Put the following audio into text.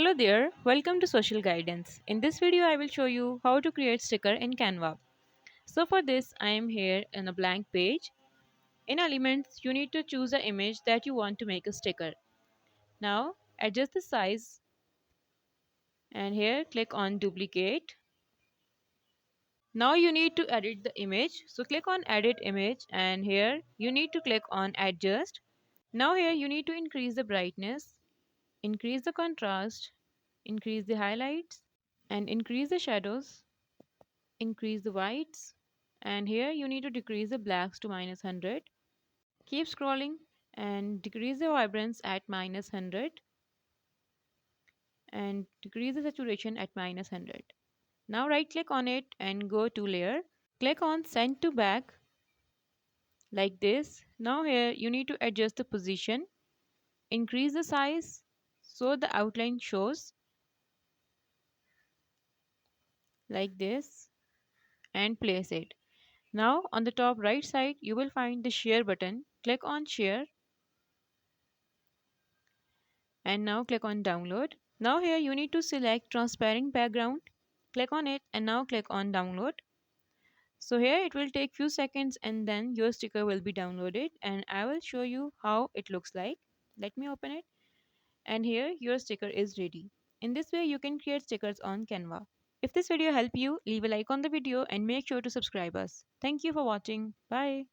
Hello there, welcome to Social Guidance. In this video, I will show you how to create sticker in Canva. So for this, I am here in a blank page. In Elements, you need to choose the image that you want to make a sticker. Now, adjust the size and here click on Duplicate. Now you need to edit the image. So click on Edit Image and here you need to click on Adjust. Now here you need to increase the brightness, increase the contrast, increase the highlights and increase the shadows. Increase the whites, and here you need to decrease the blacks to -100. Keep scrolling and decrease the vibrance at -100 and decrease the saturation at -100. Now right click on it and go to layer. Click on send to back like this. Now here you need to adjust the position, increase the size so the outline shows like this and place it. Now on the top right side you will find the share button. Click on share and now click on download. Now here you need to select transparent background. Click on it and now click on download. So here it will take few seconds and then your sticker will be downloaded and I will show you how it looks like. Let me open it and here your sticker is ready. In this way you can create stickers on Canva. If this video helped you, leave a like on the video and make sure to subscribe us. Thank you for watching. Bye.